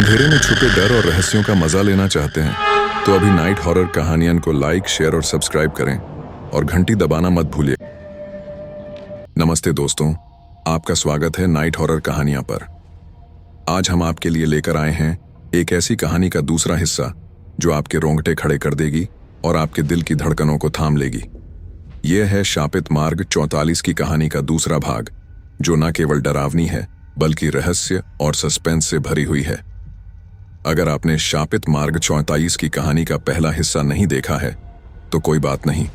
अंधेरे में छुपे डर और रहस्यों का मजा लेना चाहते हैं तो अभी नाइट हॉरर कहानियां को लाइक, शेयर और सब्सक्राइब करें और घंटी दबाना मत भूलिए। नमस्ते दोस्तों, आपका स्वागत है नाइट हॉरर कहानियां पर। आज हम आपके लिए लेकर आए हैं एक ऐसी कहानी का दूसरा हिस्सा जो आपके रोंगटे खड़े कर देगी और आपके दिल की धड़कनों को थाम लेगी। यह है शापित मार्ग 44 की कहानी का दूसरा भाग, जो न केवल डरावनी है बल्कि रहस्य और सस्पेंस से भरी हुई है। अगर आपने शापित मार्ग 44 की कहानी का पहला हिस्सा नहीं देखा है तो कोई बात नहीं,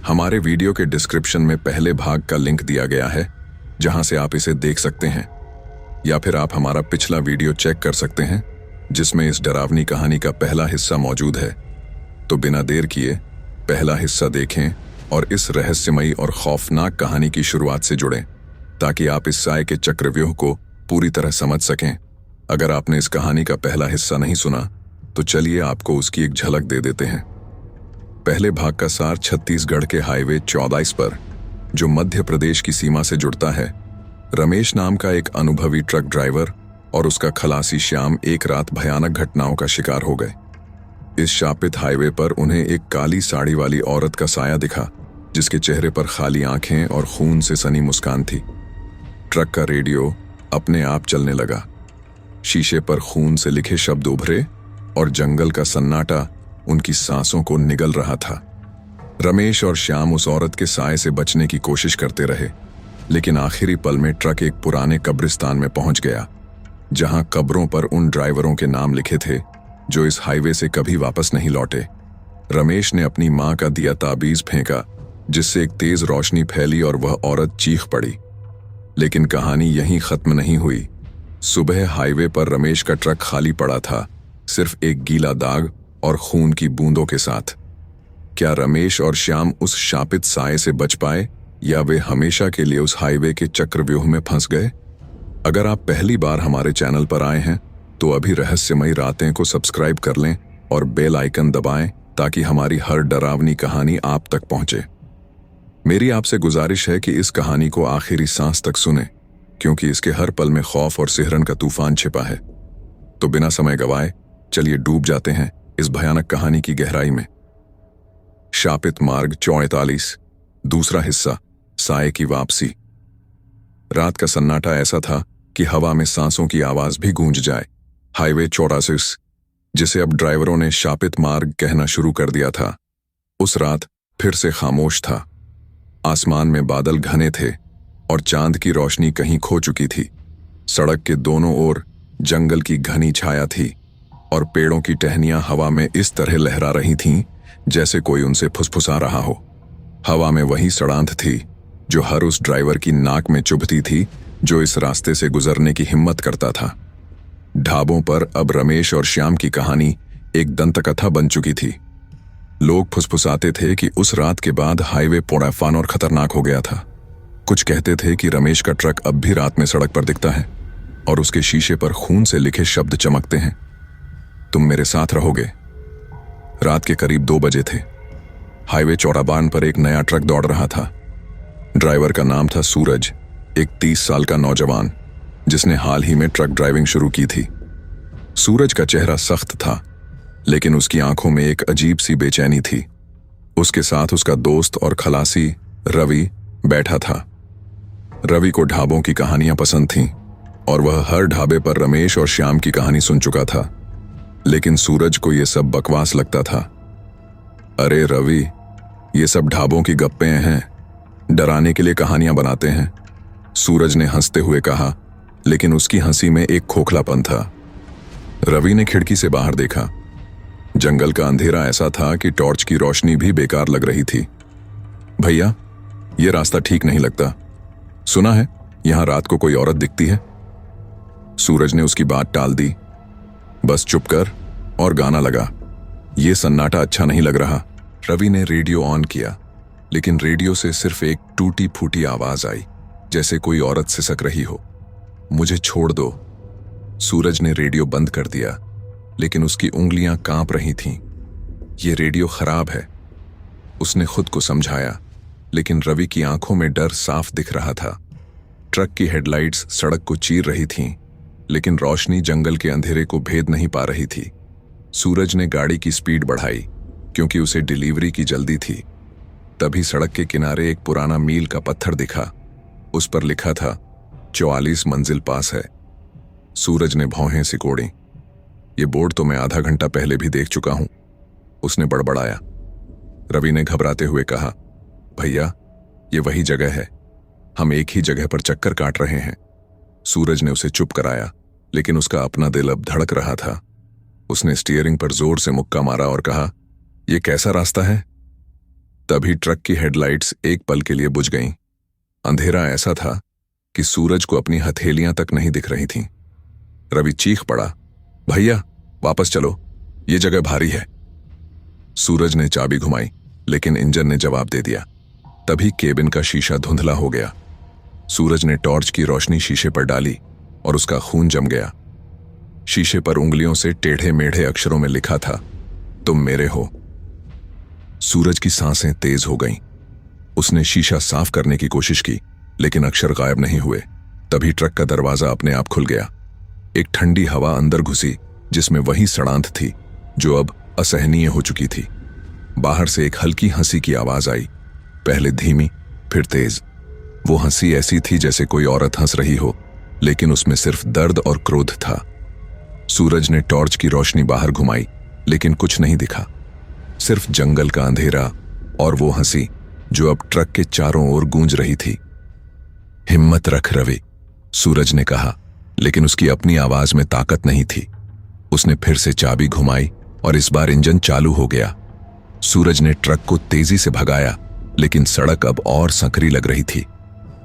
हमारे वीडियो के डिस्क्रिप्शन में पहले भाग का लिंक दिया गया है जहां से आप इसे देख सकते हैं, या फिर आप हमारा पिछला वीडियो चेक कर सकते हैं जिसमें इस डरावनी कहानी का पहला हिस्सा मौजूद है। तो बिना देर किए पहला हिस्सा देखें और इस रहस्यमयी और खौफनाक कहानी की शुरुआत से जुड़ें ताकि आप इस साए के चक्रव्यूह को पूरी तरह समझ सकें। अगर आपने इस कहानी का पहला हिस्सा नहीं सुना तो चलिए आपको उसकी एक झलक दे देते हैं। पहले भाग का सार छत्तीसगढ़ के हाईवे 24 पर, जो मध्य प्रदेश की सीमा से जुड़ता है, रमेश नाम का एक अनुभवी ट्रक ड्राइवर और उसका खलासी श्याम एक रात भयानक घटनाओं का शिकार हो गए। इस शापित हाईवे पर उन्हें एक काली साड़ी वाली औरत का साया दिखा जिसके चेहरे पर खाली आंखें और खून से सनी मुस्कान थी। ट्रक का रेडियो अपने आप चलने लगा, शीशे पर खून से लिखे शब्द उभरे और जंगल का सन्नाटा उनकी सांसों को निगल रहा था। रमेश और श्याम उस औरत के साए से बचने की कोशिश करते रहे, लेकिन आखिरी पल में ट्रक एक पुराने कब्रिस्तान में पहुंच गया जहां कब्रों पर उन ड्राइवरों के नाम लिखे थे जो इस हाईवे से कभी वापस नहीं लौटे। रमेश ने अपनी मां का दिया ताबीज फेंका जिससे एक तेज रोशनी फैली और वह औरत चीख पड़ी। लेकिन कहानी यहीं खत्म नहीं हुई। सुबह हाईवे पर रमेश का ट्रक खाली पड़ा था, सिर्फ एक गीला दाग और खून की बूंदों के साथ। क्या रमेश और श्याम उस शापित साए से बच पाए या वे हमेशा के लिए उस हाईवे के चक्रव्यूह में फंस गए? अगर आप पहली बार हमारे चैनल पर आए हैं तो अभी रहस्यमयी रातें को सब्सक्राइब कर लें और बेल आइकन दबाएं ताकि हमारी हर डरावनी कहानी आप तक पहुंचे। मेरी आपसे गुजारिश है कि इस कहानी को आखिरी सांस तक सुने, क्योंकि इसके हर पल में खौफ और सिहरन का तूफान छिपा है। तो बिना समय गवाए चलिए डूब जाते हैं इस भयानक कहानी की गहराई में। शापित मार्ग 44 दूसरा हिस्सा, साए की वापसी। रात का सन्नाटा ऐसा था कि हवा में सांसों की आवाज भी गूंज जाए। हाईवे 84, जिसे अब ड्राइवरों ने शापित मार्ग कहना शुरू कर दिया था, उस रात फिर से खामोश था। आसमान में बादल घने थे और चांद की रोशनी कहीं खो चुकी थी। सड़क के दोनों ओर जंगल की घनी छाया थी और पेड़ों की टहनियां हवा में इस तरह लहरा रही थीं जैसे कोई उनसे फुसफुसा रहा हो। हवा में वही सड़ांध थी जो हर उस ड्राइवर की नाक में चुभती थी जो इस रास्ते से गुजरने की हिम्मत करता था। ढाबों पर अब रमेश और श्याम की कहानी एक दंतकथा बन चुकी थी। लोग फुसफुसाते थे कि उस रात के बाद हाईवे पोड़ाफान और खतरनाक हो गया था। कुछ कहते थे कि रमेश का ट्रक अब भी रात में सड़क पर दिखता है और उसके शीशे पर खून से लिखे शब्द चमकते हैं, तुम मेरे साथ रहोगे। रात के करीब 2 बजे थे। हाईवे चौड़ाबान पर एक नया ट्रक दौड़ रहा था। ड्राइवर का नाम था सूरज, एक 30 साल का नौजवान जिसने हाल ही में ट्रक ड्राइविंग शुरू की थी। सूरज का चेहरा सख्त था, लेकिन उसकी आंखों में एक अजीब सी बेचैनी थी। उसके साथ उसका दोस्त और खलासी रवि बैठा था। रवि को ढाबों की कहानियां पसंद थीं और वह हर ढाबे पर रमेश और श्याम की कहानी सुन चुका था, लेकिन सूरज को यह सब बकवास लगता था। अरे रवि, ये सब ढाबों की गप्पे हैं, डराने के लिए कहानियां बनाते हैं, सूरज ने हंसते हुए कहा, लेकिन उसकी हंसी में एक खोखलापन था। रवि ने खिड़की से बाहर देखा। जंगल का अंधेरा ऐसा था कि टॉर्च की रोशनी भी बेकार लग रही थी। भैया, यह रास्ता ठीक नहीं लगता। सुना है यहां रात को कोई औरत दिखती है? सूरज ने उसकी बात टाल दी। बस चुप कर और गाना लगा, यह सन्नाटा अच्छा नहीं लग रहा। रवि ने रेडियो ऑन किया, लेकिन रेडियो से सिर्फ एक टूटी फूटी आवाज आई जैसे कोई औरत सिसक रही हो। मुझे छोड़ दो। सूरज ने रेडियो बंद कर दिया, लेकिन उसकी उंगलियां कांप रही थीं। ये रेडियो खराब है, उसने खुद को समझाया, लेकिन रवि की आंखों में डर साफ दिख रहा था। ट्रक की हेडलाइट्स सड़क को चीर रही थीं लेकिन रोशनी जंगल के अंधेरे को भेद नहीं पा रही थी। सूरज ने गाड़ी की स्पीड बढ़ाई क्योंकि उसे डिलीवरी की जल्दी थी। तभी सड़क के किनारे एक पुराना मील का पत्थर दिखा। उस पर लिखा था 44 मंजिल पास है। सूरज ने भौहें सिकोड़ी। ये बोर्ड तो मैं आधा घंटा पहले भी देख चुका हूं, उसने बड़बड़ाया। रवि ने घबराते हुए कहा, भैया ये वही जगह है, हम एक ही जगह पर चक्कर काट रहे हैं। सूरज ने उसे चुप कराया, लेकिन उसका अपना दिल अब धड़क रहा था। उसने स्टीयरिंग पर जोर से मुक्का मारा और कहा, यह कैसा रास्ता है? तभी ट्रक की हेडलाइट्स एक पल के लिए बुझ गईं। अंधेरा ऐसा था कि सूरज को अपनी हथेलियां तक नहीं दिख रही थीं। रवि चीख पड़ा, भैया वापस चलो, ये जगह भारी है। सूरज ने चाबी घुमाई, लेकिन इंजन ने जवाब दे दिया। तभी केबिन का शीशा धुंधला हो गया। सूरज ने टॉर्च की रोशनी शीशे पर डाली और उसका खून जम गया। शीशे पर उंगलियों से टेढ़े मेढ़े अक्षरों में लिखा था, तुम मेरे हो। सूरज की सांसें तेज हो गईं। उसने शीशा साफ करने की कोशिश की, लेकिन अक्षर गायब नहीं हुए। तभी ट्रक का दरवाजा अपने आप खुल गया। एक ठंडी हवा अंदर घुसी, जिसमें वही सड़ांध थी जो अब असहनीय हो चुकी थी। बाहर से एक हल्की हंसी की आवाज आई, पहले धीमी फिर तेज। वो हंसी ऐसी थी जैसे कोई औरत हंस रही हो, लेकिन उसमें सिर्फ दर्द और क्रोध था। सूरज ने टॉर्च की रोशनी बाहर घुमाई, लेकिन कुछ नहीं दिखा, सिर्फ जंगल का अंधेरा और वो हंसी जो अब ट्रक के चारों ओर गूंज रही थी। हिम्मत रख रवि, सूरज ने कहा, लेकिन उसकी अपनी आवाज में ताकत नहीं थी। उसने फिर से चाबी घुमाई और इस बार इंजन चालू हो गया। सूरज ने ट्रक को तेजी से भगाया, लेकिन सड़क अब और संकरी लग रही थी।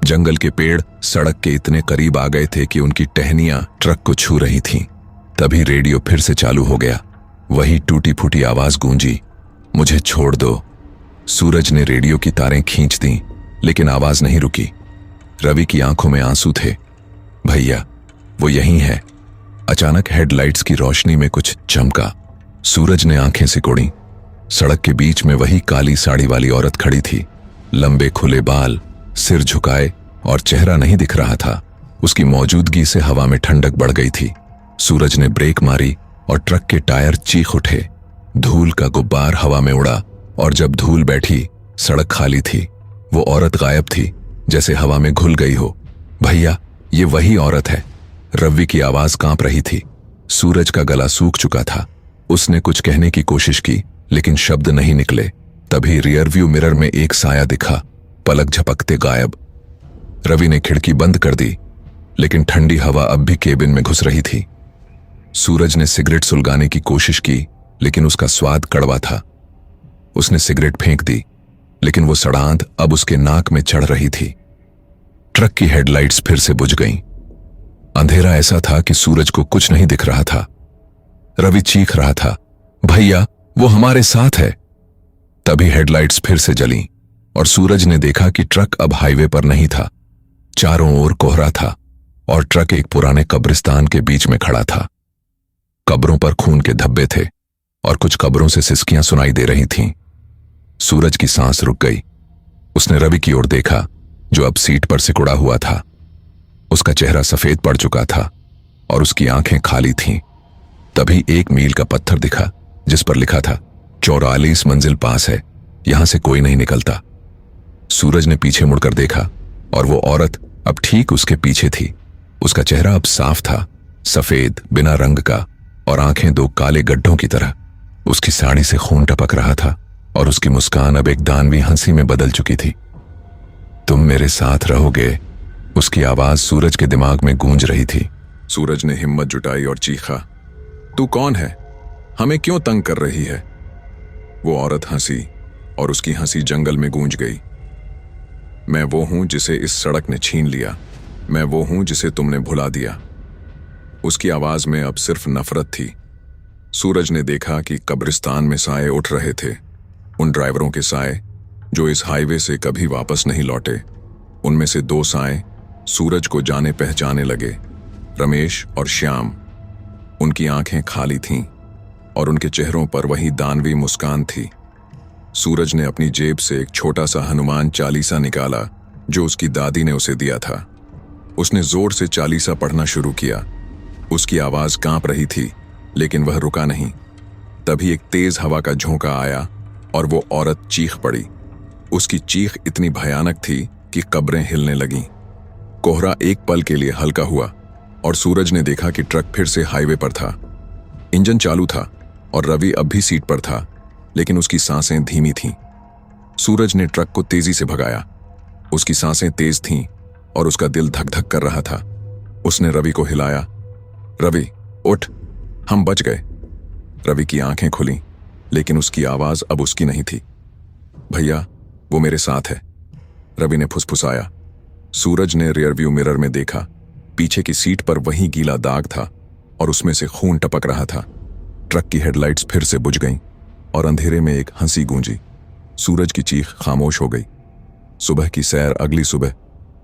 जंगल के पेड़ सड़क के इतने करीब आ गए थे कि उनकी टहनियां ट्रक को छू रही थीं। तभी रेडियो फिर से चालू हो गया। वही टूटी फूटी आवाज गूंजी, मुझे छोड़ दो। सूरज ने रेडियो की तारें खींच दी, लेकिन आवाज नहीं रुकी। रवि की आंखों में आंसू थे। भैया वो यहीं है। अचानक हेडलाइट्स की रोशनी में कुछ चमका। सूरज ने आंखें सिकोड़ी। सड़क के बीच में वही काली साड़ी वाली औरत खड़ी थी। लंबे खुले बाल, सिर झुकाए और चेहरा नहीं दिख रहा था। उसकी मौजूदगी से हवा में ठंडक बढ़ गई थी। सूरज ने ब्रेक मारी और ट्रक के टायर चीख उठे। धूल का गुब्बार हवा में उड़ा और जब धूल बैठी, सड़क खाली थी। वो औरत गायब थी, जैसे हवा में घुल गई हो। भैया ये वही औरत है। रवि की आवाज कांप रही थी। सूरज का गला सूख चुका था। उसने कुछ कहने की कोशिश की, लेकिन शब्द नहीं निकले। तभी रियरव्यू मिरर में एक साया दिखा, पलक झपकते गायब। रवि ने खिड़की बंद कर दी, लेकिन ठंडी हवा अब भी केबिन में घुस रही थी। सूरज ने सिगरेट सुलगाने की कोशिश की, लेकिन उसका स्वाद कड़वा था। उसने सिगरेट फेंक दी, लेकिन वो सड़ांध अब उसके नाक में चढ़ रही थी। ट्रक की हेडलाइट्स फिर से बुझ गईं। अंधेरा ऐसा था कि सूरज को कुछ नहीं दिख रहा था। रवि चीख रहा था, भैया वो हमारे साथ है। तभी हेडलाइट्स फिर से जलीं और सूरज ने देखा कि ट्रक अब हाईवे पर नहीं था। चारों ओर कोहरा था और ट्रक एक पुराने कब्रिस्तान के बीच में खड़ा था। कब्रों पर खून के धब्बे थे और कुछ कब्रों से सिसकियां सुनाई दे रही थीं। सूरज की सांस रुक गई। उसने रवि की ओर देखा, जो अब सीट पर सिकुड़ा हुआ था। उसका चेहरा सफेद पड़ चुका था और उसकी आंखें खाली थीं। तभी एक मील का पत्थर दिखा, जिस पर लिखा था 44 मंजिल पास है, यहां से कोई नहीं निकलता। सूरज ने पीछे मुड़कर देखा और वो औरत अब ठीक उसके पीछे थी। उसका चेहरा अब साफ था, सफेद, बिना रंग का, और आंखें दो काले गड्ढों की तरह। उसकी साड़ी से खून टपक रहा था और उसकी मुस्कान अब एक दानवी हंसी में बदल चुकी थी। तुम मेरे साथ रहोगे, उसकी आवाज सूरज के दिमाग में गूंज रही थी। सूरज ने हिम्मत जुटाई और चीखा, तू कौन है? हमें क्यों तंग कर रही है? वो औरत हंसी और उसकी हंसी जंगल में गूंज गई। मैं वो हूं जिसे इस सड़क ने छीन लिया। मैं वो हूं जिसे तुमने भुला दिया। उसकी आवाज में अब सिर्फ नफरत थी। सूरज ने देखा कि कब्रिस्तान में साए उठ रहे थे, उन ड्राइवरों के साए जो इस हाईवे से कभी वापस नहीं लौटे। उनमें से 2 साए सूरज को जाने पहचाने लगे, रमेश और श्याम। उनकी आंखें खाली थीं और उनके चेहरों पर वही दानवी मुस्कान थी। सूरज ने अपनी जेब से एक छोटा सा हनुमान चालीसा निकाला, जो उसकी दादी ने उसे दिया था। उसने जोर से चालीसा पढ़ना शुरू किया। उसकी आवाज कांप रही थी, लेकिन वह रुका नहीं। तभी एक तेज हवा का झोंका आया और वो औरत चीख पड़ी। उसकी चीख इतनी भयानक थी कि कब्रें हिलने लगीं। कोहरा एक पल के लिए हल्का हुआ और सूरज ने देखा कि ट्रक फिर से हाईवे पर था। इंजन चालू था और रवि अब भी सीट पर था, लेकिन उसकी सांसें धीमी थीं। सूरज ने ट्रक को तेजी से भगाया। उसकी सांसें तेज थीं और उसका दिल धक धक कर रहा था। उसने रवि को हिलाया। रवि, उठ, हम बच गए। रवि की आंखें खुलीं, लेकिन उसकी आवाज अब उसकी नहीं थी। भैया, वो मेरे साथ है, रवि ने फुसफुसाया। सूरज ने रियरव्यू मिरर में देखा। पीछे की सीट पर वही गीला दाग था और उसमें से खून टपक रहा था। ट्रक की हेडलाइट्स फिर से बुझ गईं और अंधेरे में एक हंसी गूंजी। सूरज की चीख खामोश हो गई। सुबह की सैर। अगली सुबह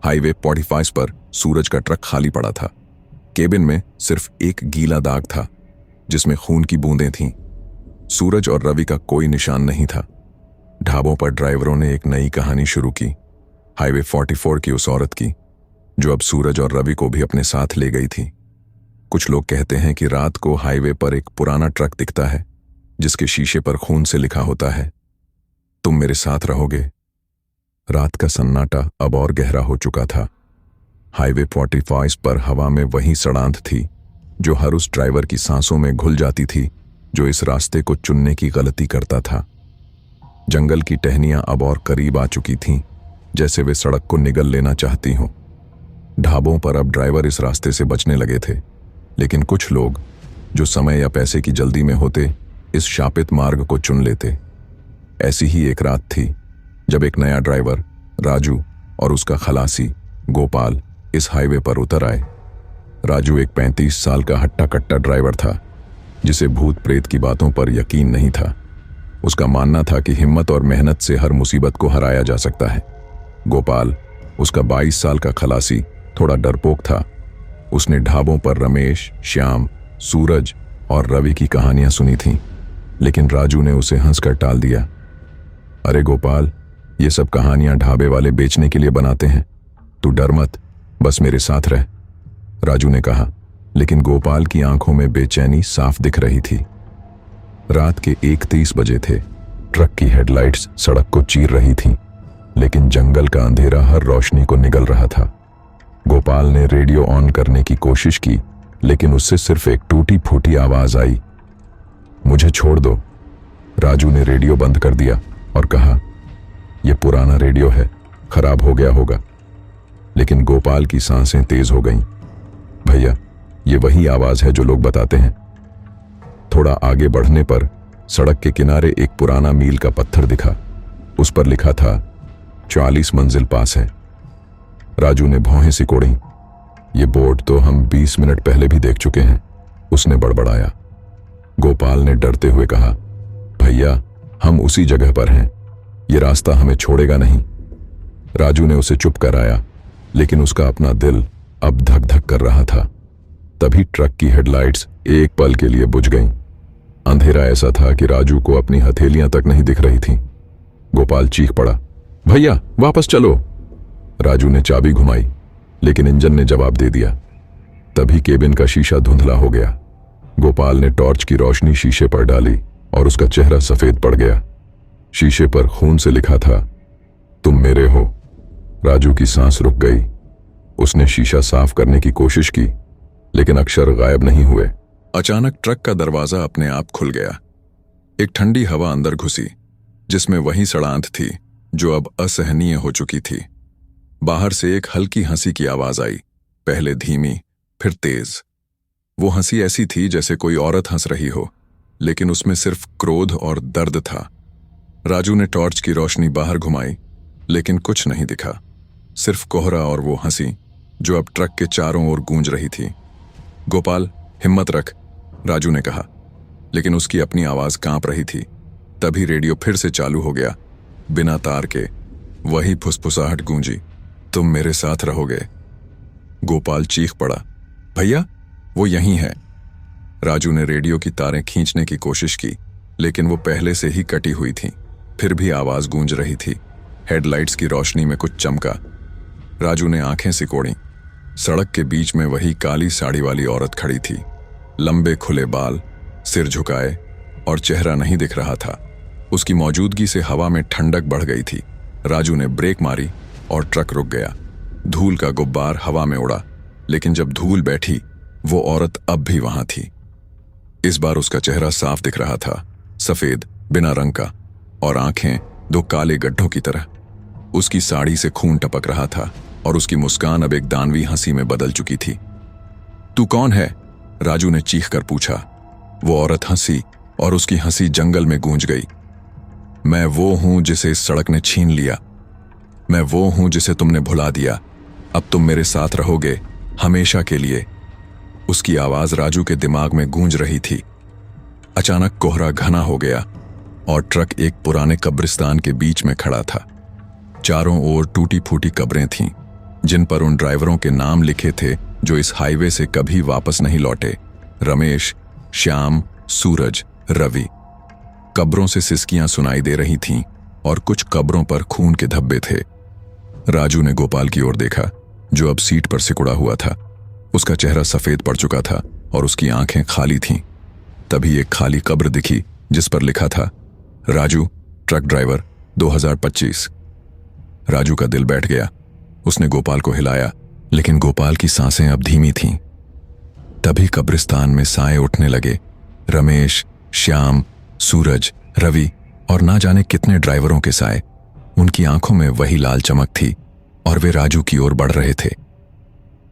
हाईवे 45 पर सूरज का ट्रक खाली पड़ा था। केबिन में सिर्फ एक गीला दाग था जिसमें खून की बूंदें थीं। सूरज और रवि का कोई निशान नहीं था। ढाबों पर ड्राइवरों ने एक नई कहानी शुरू की, हाईवे 44 की उस औरत की जो अब सूरज और रवि को भी अपने साथ ले गई थी। कुछ लोग कहते हैं कि रात को हाईवे पर एक पुराना ट्रक दिखता है जिसके शीशे पर खून से लिखा होता है, तुम मेरे साथ रहोगे। रात का सन्नाटा अब और गहरा हो चुका था। हाईवे 45 पर हवा में वही सड़ांध थी जो हर उस ड्राइवर की सांसों में घुल जाती थी जो इस रास्ते को चुनने की गलती करता था। जंगल की टहनियां अब और करीब आ चुकी थीं, जैसे वे सड़क को निगल लेना चाहती हों। ढाबों पर अब ड्राइवर इस रास्ते से बचने लगे थे, लेकिन कुछ लोग जो समय या पैसे की जल्दी में होते इस शापित मार्ग को चुन लेते। ऐसी ही एक रात थी जब एक नया ड्राइवर राजू और उसका खलासी गोपाल इस हाईवे पर उतर आए। राजू एक 35 साल का हट्टा कट्टा ड्राइवर था जिसे भूत प्रेत की बातों पर यकीन नहीं था। उसका मानना था कि हिम्मत और मेहनत से हर मुसीबत को हराया जा सकता है। गोपाल, उसका 22 साल का खलासी, थोड़ा डरपोक था। उसने ढाबों पर रमेश, श्याम, सूरज और रवि की कहानियां सुनी थीं, लेकिन राजू ने उसे हंसकर टाल दिया। अरे गोपाल, ये सब कहानियां ढाबे वाले बेचने के लिए बनाते हैं, तू डर मत, बस मेरे साथ रह, राजू ने कहा। लेकिन गोपाल की आंखों में बेचैनी साफ दिख रही थी। रात के 1:30 बजे थे। ट्रक की हेडलाइट्स सड़क को चीर रही थीं, लेकिन जंगल का अंधेरा हर रोशनी को निगल रहा था। गोपाल ने रेडियो ऑन करने की कोशिश की, लेकिन उससे सिर्फ एक टूटी फूटी आवाज आई, मुझे छोड़ दो। राजू ने रेडियो बंद कर दिया और कहा, यह पुराना रेडियो है, खराब हो गया होगा। लेकिन गोपाल की सांसें तेज हो गईं। भैया, ये वही आवाज है जो लोग बताते हैं। थोड़ा आगे बढ़ने पर सड़क के किनारे एक पुराना मील का पत्थर दिखा। उस पर लिखा था, 40 मंजिल पास है। राजू ने भौहें सिकोड़ी। ये बोर्ड तो हम 20 मिनट पहले भी देख चुके हैं, उसने बड़बड़ाया। गोपाल ने डरते हुए कहा, भैया, हम उसी जगह पर हैं, ये रास्ता हमें छोड़ेगा नहीं। राजू ने उसे चुप कराया, लेकिन उसका अपना दिल अब धक धक कर रहा था। तभी ट्रक की हेडलाइट्स एक पल के लिए बुझ गईं। अंधेरा ऐसा था कि राजू को अपनी हथेलियां तक नहीं दिख रही थीं। गोपाल चीख पड़ा, भैया वापस चलो। राजू ने चाबी घुमाई, लेकिन इंजन ने जवाब दे दिया। तभी केबिन का शीशा धुंधला हो गया। गोपाल ने टॉर्च की रोशनी शीशे पर डाली और उसका चेहरा सफेद पड़ गया। शीशे पर खून से लिखा था, तुम मेरे हो। राजू की सांस रुक गई। उसने शीशा साफ करने की कोशिश की, लेकिन अक्षर गायब नहीं हुए। अचानक ट्रक का दरवाजा अपने आप खुल गया। एक ठंडी हवा अंदर घुसी, जिसमें वही सड़ांध थी जो अब असहनीय हो चुकी थी। बाहर से एक हल्की हंसी की आवाज आई, पहले धीमी, फिर तेज। वो हंसी ऐसी थी जैसे कोई औरत हंस रही हो, लेकिन उसमें सिर्फ क्रोध और दर्द था। राजू ने टॉर्च की रोशनी बाहर घुमाई, लेकिन कुछ नहीं दिखा, सिर्फ कोहरा और वो हंसी जो अब ट्रक के चारों ओर गूंज रही थी। गोपाल, हिम्मत रख, राजू ने कहा, लेकिन उसकी अपनी आवाज कांप रही थी। तभी रेडियो फिर से चालू हो गया, बिना तार के। वही फुसफुसाहट गूंजी, तुम मेरे साथ रहोगे। गोपाल चीख पड़ा, भैया वो यहीं है। राजू ने रेडियो की तारें खींचने की कोशिश की, लेकिन वो पहले से ही कटी हुई थीं। फिर भी आवाज गूंज रही थी। हेडलाइट्स की रोशनी में कुछ चमका। राजू ने आंखें सिकोड़ी। सड़क के बीच में वही काली साड़ी वाली औरत खड़ी थी। लंबे खुले बाल, सिर झुकाए और चेहरा नहीं दिख रहा था। उसकी मौजूदगी से हवा में ठंडक बढ़ गई थी। राजू ने ब्रेक मारी और ट्रक रुक गया। धूल का गुब्बार हवा में उड़ा, लेकिन जब धूल बैठी वो औरत अब भी वहां थी। इस बार उसका चेहरा साफ दिख रहा था, सफेद, बिना रंग का, और आंखें दो काले गड्ढों की तरह। उसकी साड़ी से खून टपक रहा था और उसकी मुस्कान अब एक दानवी हंसी में बदल चुकी थी। तू कौन है? राजू ने चीख कर पूछा। वो औरत हंसी और उसकी हंसी जंगल में गूंज गई। मैं वो हूं जिसे इस सड़क ने छीन लिया। मैं वो हूं जिसे तुमने भुला दिया। अब तुम मेरे साथ रहोगे, हमेशा के लिए। उसकी आवाज राजू के दिमाग में गूंज रही थी। अचानक कोहरा घना हो गया और ट्रक एक पुराने कब्रिस्तान के बीच में खड़ा था। चारों ओर टूटी फूटी कब्रें थीं, जिन पर उन ड्राइवरों के नाम लिखे थे जो इस हाईवे से कभी वापस नहीं लौटे। रमेश, श्याम, सूरज, रवि। कब्रों से सिसकियां सुनाई दे रही थीं और कुछ कब्रों पर खून के धब्बे थे। राजू ने गोपाल की ओर देखा, जो अब सीट पर सिकुड़ा हुआ था। उसका चेहरा सफेद पड़ चुका था और उसकी आंखें खाली थीं। तभी एक खाली कब्र दिखी जिस पर लिखा था, राजू, ट्रक ड्राइवर, 2025। राजू का दिल बैठ गया। उसने गोपाल को हिलाया, लेकिन गोपाल की सांसें अब धीमी थीं। तभी कब्रिस्तान में साए उठने लगे। रमेश, श्याम, सूरज, रवि और ना जाने कितने ड्राइवरों के साए। उनकी आंखों में वही लाल चमक थी और वे राजू की ओर बढ़ रहे थे।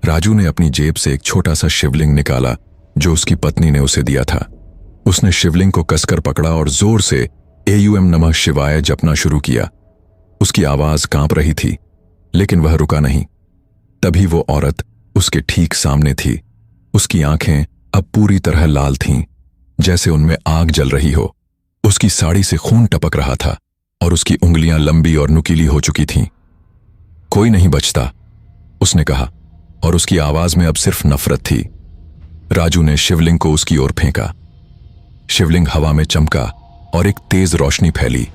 राजू ने अपनी जेब से एक छोटा सा शिवलिंग निकाला जो उसकी पत्नी ने उसे दिया था। उसने शिवलिंग को कसकर पकड़ा और जोर से AUM नमः शिवाय जपना शुरू किया। उसकी आवाज कांप रही थी, लेकिन वह रुका नहीं। तभी वो औरत उसके ठीक सामने थी। उसकी आंखें अब पूरी तरह लाल थीं, जैसे उनमें आग जल रही हो। उसकी साड़ी से खून टपक रहा था और उसकी उंगलियां लंबी और नुकीली हो चुकी थीं। कोई नहीं बचता, उसने कहा, और उसकी आवाज में अब सिर्फ नफरत थी। राजू ने शिवलिंग को उसकी ओर फेंका। शिवलिंग हवा में चमका और एक तेज रोशनी फैली।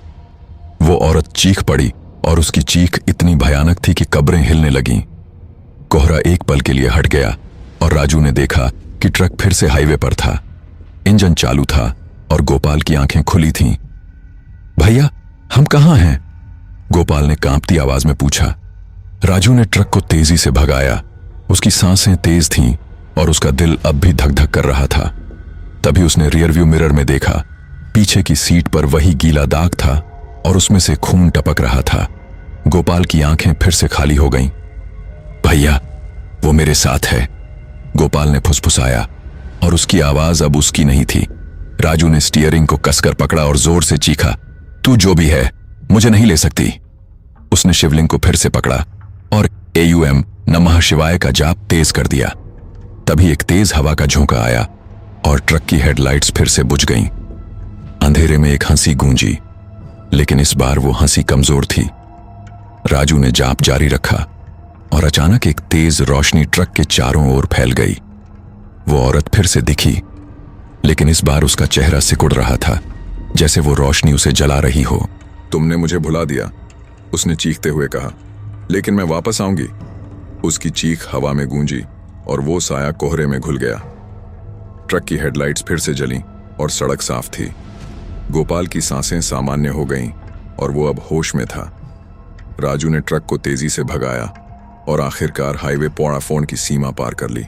वो औरत चीख पड़ी और उसकी चीख इतनी भयानक थी कि कब्रें हिलने लगीं। कोहरा एक पल के लिए हट गया और राजू ने देखा कि ट्रक फिर से हाईवे पर था। इंजन चालू था और गोपाल की आंखें खुली थीं। भैया, हम कहां हैं? गोपाल ने कांपती आवाज में पूछा। राजू ने ट्रक को तेजी से भगाया। उसकी सांसें तेज थीं और उसका दिल अब भी धक धक कर रहा था। तभी उसने रियरव्यू मिरर में देखा। पीछे की सीट पर वही गीला दाग था और उसमें से खून टपक रहा था। गोपाल की आंखें फिर से खाली हो गईं। भैया, वो मेरे साथ है, गोपाल ने फुसफुसाया, और उसकी आवाज अब उसकी नहीं थी। राजू ने स्टीयरिंग को कसकर पकड़ा और जोर से चीखा, तू जो भी है, मुझे नहीं ले सकती। उसने शिवलिंग को फिर से पकड़ा और AUM नमः शिवाय का जाप तेज कर दिया। तभी एक तेज हवा का झोंका आया और ट्रक की हेडलाइट्स फिर से बुझ गईं। अंधेरे में एक हंसी गूंजी, लेकिन इस बार वो हंसी कमजोर थी। राजू ने जाप जारी रखा और अचानक एक तेज रोशनी ट्रक के चारों ओर फैल गई। वो औरत फिर से दिखी, लेकिन इस बार उसका चेहरा सिकुड़ रहा था, जैसे वो रोशनी उसे जला रही हो। तुमने मुझे भुला दिया, उसने चीखते हुए कहा, लेकिन मैं वापस आऊंगी। उसकी चीख हवा में गूंजी और वो साया कोहरे में घुल गया। ट्रक की हेडलाइट्स फिर से जलीं और सड़क साफ थी। गोपाल की सांसें सामान्य हो गईं और वो अब होश में था। राजू ने ट्रक को तेजी से भगाया और आखिरकार हाईवे पौड़ाफोन की सीमा पार कर ली।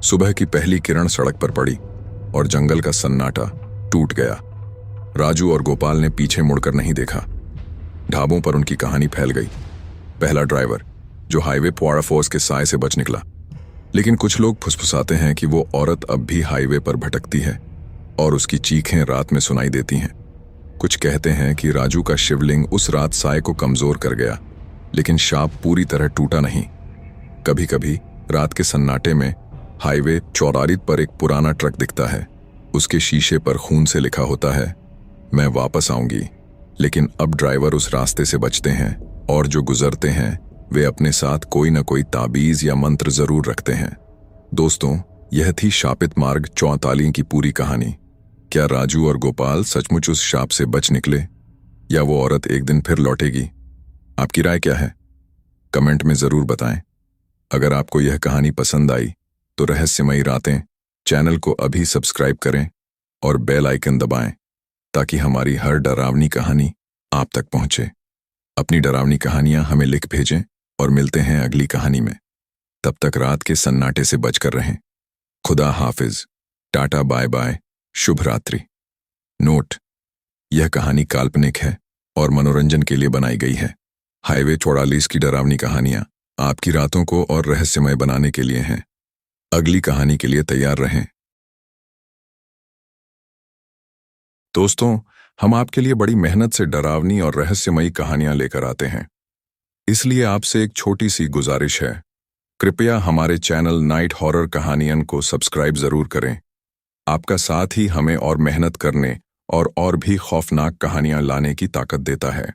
सुबह की पहली किरण सड़क पर पड़ी और जंगल का सन्नाटा टूट गया। राजू और गोपाल ने पीछे मुड़कर नहीं देखा। ढाबों पर उनकी कहानी फैल गई। पहला ड्राइवर जो हाईवे पौड़ाफोर्स के साए से बच निकला, लेकिन कुछ लोग फुसफुसाते हैं कि वो औरत अब भी हाईवे पर भटकती है और उसकी चीखें रात में सुनाई देती हैं। कुछ कहते हैं कि राजू का शिवलिंग उस रात साए को कमजोर कर गया, लेकिन शाप पूरी तरह टूटा नहीं। कभी कभी रात के सन्नाटे में हाईवे चौरारित पर एक पुराना ट्रक दिखता है। उसके शीशे पर खून से लिखा होता है, मैं वापस आऊंगी। लेकिन अब ड्राइवर उस रास्ते से बचते हैं और जो गुजरते हैं वे अपने साथ कोई न कोई ताबीज या मंत्र जरूर रखते हैं। दोस्तों, यह थी शापित मार्ग 44 की पूरी कहानी। क्या राजू और गोपाल सचमुच उस शाप से बच निकले या वो औरत एक दिन फिर लौटेगी? आपकी राय क्या है? कमेंट में जरूर बताएं। अगर आपको यह कहानी पसंद आई तो रहस्यमयी रातें चैनल को अभी सब्सक्राइब करें और बेल आइकन दबाएं ताकि हमारी हर डरावनी कहानी आप तक पहुंचे। अपनी डरावनी कहानियां हमें लिख भेजें और मिलते हैं अगली कहानी में। तब तक रात के सन्नाटे से बचकर रहें। खुदा हाफिज, टाटा बाय बाय, शुभ रात्रि। नोट: यह कहानी काल्पनिक है और मनोरंजन के लिए बनाई गई है। हाईवे 44 की डरावनी कहानियां आपकी रातों को और रहस्यमय बनाने के लिए हैं। अगली कहानी के लिए तैयार रहें। दोस्तों, हम आपके लिए बड़ी मेहनत से डरावनी और रहस्यमयी कहानियां लेकर आते हैं, इसलिए आपसे एक छोटी सी गुजारिश है। कृपया हमारे चैनल नाइट हॉरर कहानियन को सब्सक्राइब जरूर करें। आपका साथ ही हमें और मेहनत करने और भी खौफनाक कहानियां लाने की ताकत देता है।